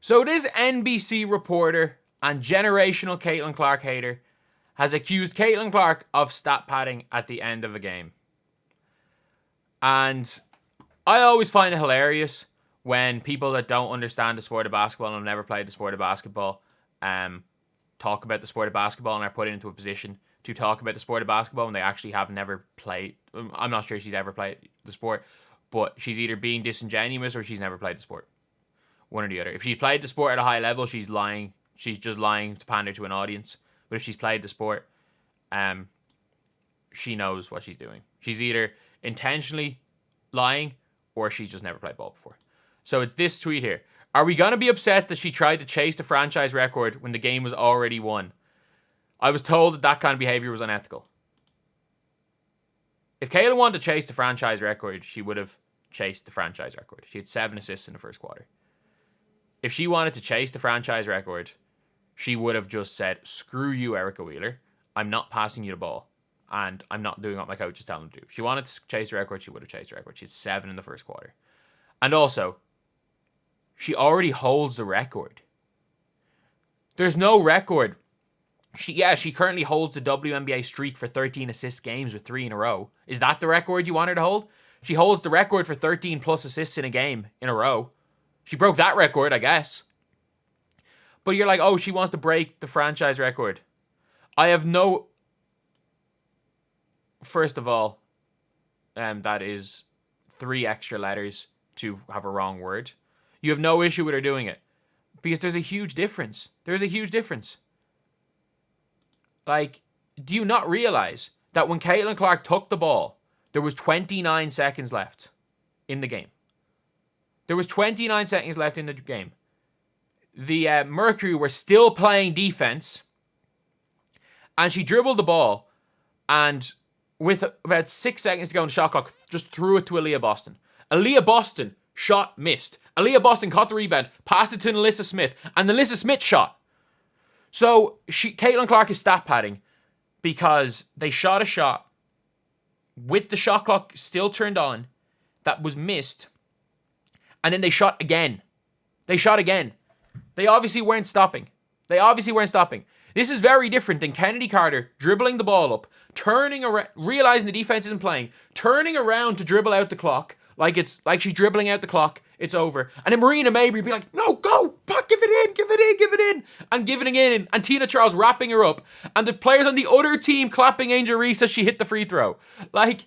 So this NBC reporter and generational Caitlin Clark hater has accused Caitlin Clark of stat padding at the end of a game. And I always find it hilarious when people that don't understand the sport of basketball and have never played the sport of basketball talk about the sport of basketball and are put into a position to talk about the sport of basketball when they actually have never played. I'm not sure she's ever played the sport, but she's either being disingenuous or she's never played the sport. One or the other. If she's played the sport at a high level, she's lying. She's just lying to pander to an audience. But if she's played the sport, she knows what she's doing. She's either intentionally lying or she's just never played ball before. So it's this tweet here. Are we going to be upset that she tried to chase the franchise record when the game was already won? I was told that that kind of behavior was unethical. If Kayla wanted to chase the franchise record, she would have chased the franchise record. She had 7 assists in the first quarter. If she wanted to chase the franchise record, she would have just said, screw you, Erica Wheeler. I'm not passing you the ball. And I'm not doing what my coach is telling me to do. If she wanted to chase the record, she would have chased the record. She had 7 in the first quarter. And also, she already holds the record. There's no record. She currently holds the WNBA streak for 13 assist games with 3 in a row. Is that the record you want her to hold? She holds the record for 13 plus assists in a game in a row. She broke that record, I guess. But you're like, oh, she wants to break the franchise record. I have no... First of all, that is 3 extra letters to have a wrong word. You have no issue with her doing it. Because there's a huge difference. There's a huge difference. Like, do you not realize that when Caitlin Clark took the ball, there was 29 seconds left in the game? There was 29 seconds left in the game. The Mercury were still playing defense. And she dribbled the ball. And with about 6 seconds to go on the shot clock, just threw it to Aaliyah Boston. Aaliyah Boston shot missed. Aaliyah Boston caught the rebound, passed it to Alyssa Smith, and Alyssa Smith shot. So Caitlin Clark is stat padding because they shot a shot with the shot clock still turned on that was missed, and then they shot again. They shot again. They obviously weren't stopping. This is very different than Kennedy Carter dribbling the ball up, turning around, realizing the defense isn't playing, turning around to dribble out the clock, like she's dribbling out the clock, it's over. And then Marina Mabry be like, no, go, give it in, and giving it in, and Tina Charles wrapping her up, and the players on the other team clapping Angel Reese as she hit the free throw. Like,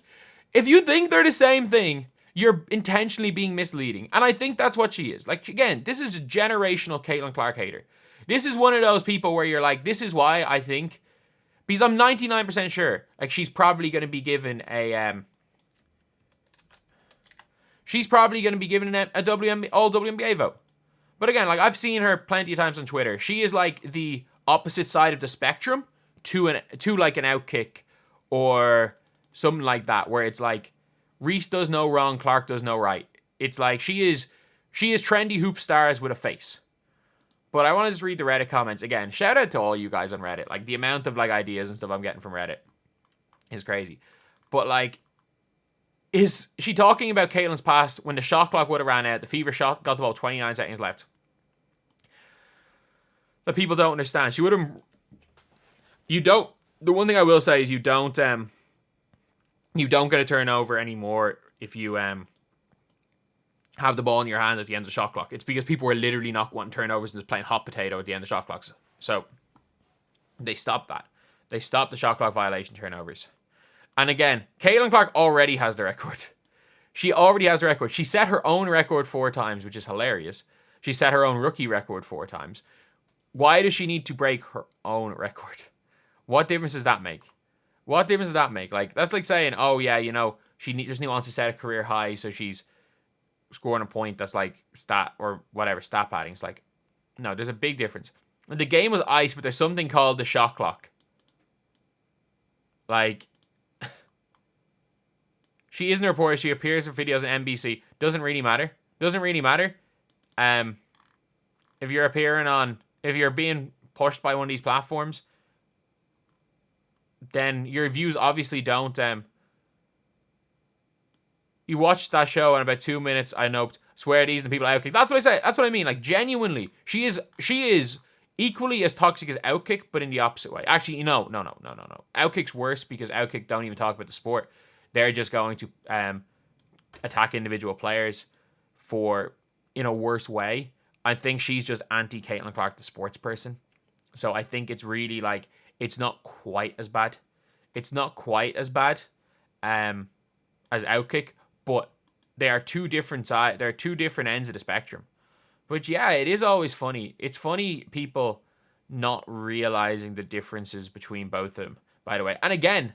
if you think they're the same thing, you're intentionally being misleading. And I think that's what she is. Like, again, this is a generational Caitlin Clark hater. This is one of those people where you're like, this is why I think, because I'm 99% sure, like, she's probably going to be given a, all WNBA vote. But again, like, I've seen her plenty of times on Twitter. She is like the opposite side of the spectrum to like an outkick or something like that, where it's like Reese does no wrong, Clark does no right. It's like she is trendy hoop stars with a face. But I want to just read the Reddit comments again. Shout out to all you guys on Reddit. Like, the amount of like ideas and stuff I'm getting from Reddit is crazy. But like, is she talking about Caitlin's pass when the shot clock would have ran out? The Fever shot got about 29 seconds left. That people don't understand. She would have. The one thing I will say is you don't get a turnover anymore if you have the ball in your hand at the end of the shot clock. It's because people were literally not wanting turnovers and just playing hot potato at the end of shot clocks. So they stopped that. They stopped the shot clock violation turnovers. And again, Caitlin Clark already has the record. She already has the record. She set her own record 4 times, which is hilarious. She set her own rookie record 4 times. Why does she need to break her own record? What difference does that make? Like, that's like saying, oh yeah, you know, she just wants to set a career high, so she's scoring a point that's like stat padding. It's like, no, there's a big difference. The game was ice, but there's something called the shot clock. Like, she isn't a reporter. She appears in videos on NBC. Doesn't really matter. If you're being pushed by one of these platforms, then your views obviously don't. You watched that show in about 2 minutes. I noped. swear these and the people Outkick. That's what I say. That's what I mean. Like, genuinely, she is equally as toxic as Outkick, but in the opposite way. Actually, no. Outkick's worse because Outkick don't even talk about the sport. They're just going to attack individual players in a worse way. I think she's just anti Caitlin Clark, the sports person. So I think it's really like, it's not quite as bad. It's not quite as bad as Outkick, but they are two different sides. They're two different ends of the spectrum. But yeah, it is always funny. It's funny people not realizing the differences between both of them, by the way. And again,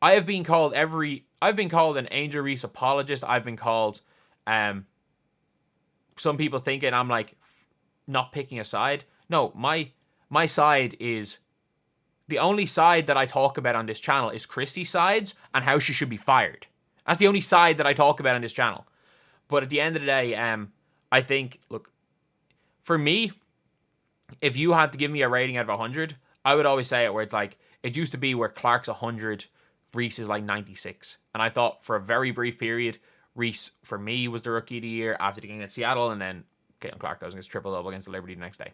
I've been called an Angel Reese apologist. I've been called, some people thinking I'm like not picking a side. No, my side is, the only side that I talk about on this channel is Christy's sides and how she should be fired. That's the only side that I talk about on this channel. But at the end of the day, I think, look, for me, if you had to give me a rating out of 100, I would always say it where it's like, it used to be where Clark's 100, Reese is like 96. And I thought for a very brief period, Reese, for me, was the rookie of the year after the game at Seattle, and then Caitlin Clark goes and gets triple-double against the Liberty the next day.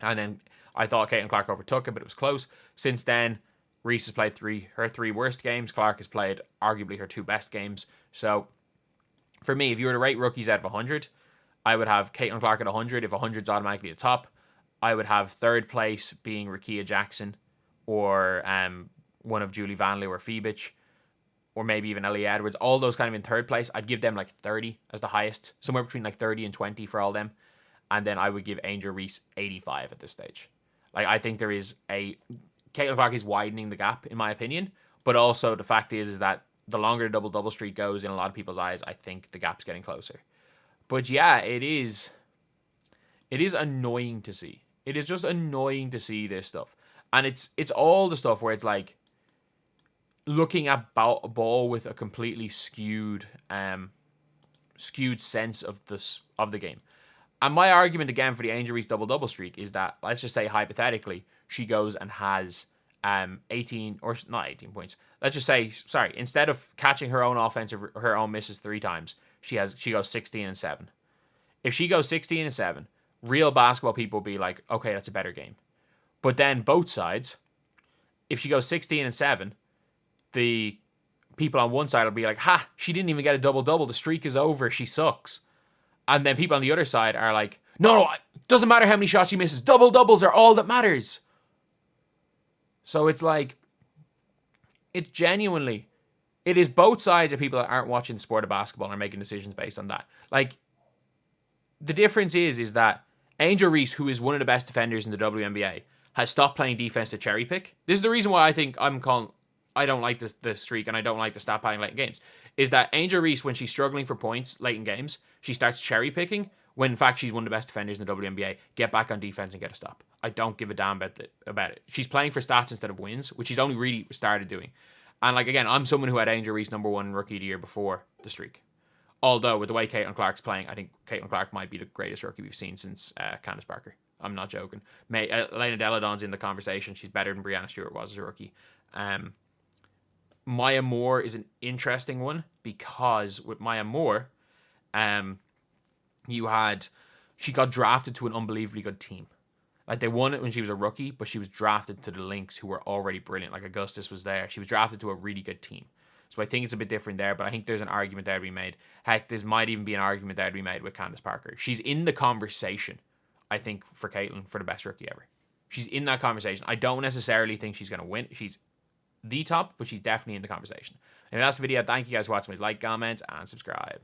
And then I thought Caitlin Clark overtook it, but it was close. Since then, Reese has played her three worst games. Clark has played arguably her two best games. So, for me, if you were to rate rookies out of 100, I would have Caitlin Clark at 100. If 100 is automatically the top, I would have third place being Rickea Jackson, or one of Julie Vanloo or Phoebich, or maybe even Ellie Edwards. All those kind of in third place. I'd give them like 30 as the highest. Somewhere between like 30 and 20 for all them. And then I would give Angel Reese 85 at this stage. Like, I think there is Caitlin Clark is widening the gap, in my opinion. But also, the fact is that the longer the double-double streak goes, in a lot of people's eyes, I think the gap's getting closer. But yeah, it is annoying to see. It is just annoying to see this stuff. And it's all the stuff where it's like, looking at ball with a completely skewed sense of the game. And my argument again for the Angel Reese double-double streak is that, let's just say hypothetically, she goes and has 18, or not 18 points. Let's just say, instead of catching her own offense or her own misses 3 times, she goes 16 and 7. If she goes 16 and 7, real basketball people will be like, okay, that's a better game. But then both sides, if she goes 16 and 7, the people on one side will be like, ha, she didn't even get a double-double. The streak is over. She sucks. And then people on the other side are like, no, it doesn't matter how many shots she misses. Double-doubles are all that matters. So it's like, it is both sides of people that aren't watching the sport of basketball and are making decisions based on that. Like, the difference is that Angel Reese, who is one of the best defenders in the WNBA, has stopped playing defense to cherry pick. This is the reason why I think I don't like the streak and I don't like the stat padding late in games. Is that Angel Reese, when she's struggling for points late in games, she starts cherry picking, when in fact she's one of the best defenders in the WNBA. Get back on defense and get a stop. I don't give a damn about it. She's playing for stats instead of wins, which she's only really started doing. And like, again, I'm someone who had Angel Reese #1 rookie of the year before the streak. Although, with the way Caitlin Clark's playing, I think Caitlin Clark might be the greatest rookie we've seen since Candace Parker. I'm not joking. Elena Deladon's in the conversation. She's better than Breanna Stewart was as a rookie. Maya Moore is an interesting one, because with Maya Moore, she got drafted to an unbelievably good team. Like, they won it when she was a rookie, but she was drafted to the Lynx, who were already brilliant. Like, Augustus was there. She was drafted to a really good team. So I think it's a bit different there, but I think there's an argument there to be made. Heck, there might even be an argument there to be made with Candace Parker. She's in the conversation, I think, for Caitlin, for the best rookie ever. She's in that conversation. I don't necessarily think she's going to win. She's the top, but she's definitely in the conversation. Anyway, that's the video. Thank you guys for watching. Please like, comment, and subscribe.